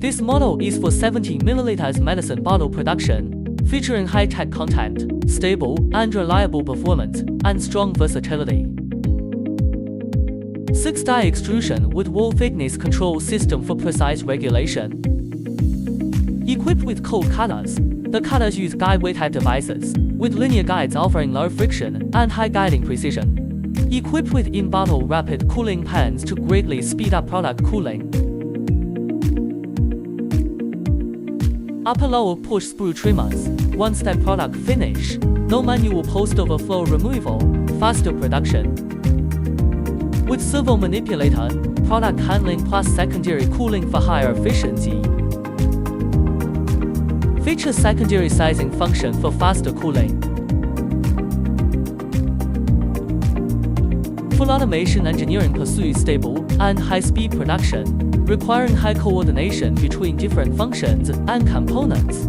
This model is for 70 ml medicine bottle production, featuring high-tech content, stable and reliable performance, and strong versatility. 6-die extrusion with wall thickness control system for precise regulation. Equipped with cold cutters, the cutters use guide type devices, with linear guides offering low friction and high guiding precision. Equipped with in-bottle rapid cooling pans to greatly speed up product cooling. Upper-lower push sprue trimmers, one-step product finish, no manual post-overflow removal, faster production. With servo manipulator, product handling plus secondary cooling for higher efficiency. Features secondary sizing function for faster cooling. Full automation engineering pursues stable and high-speed production, requiring high coordination between different functions and components.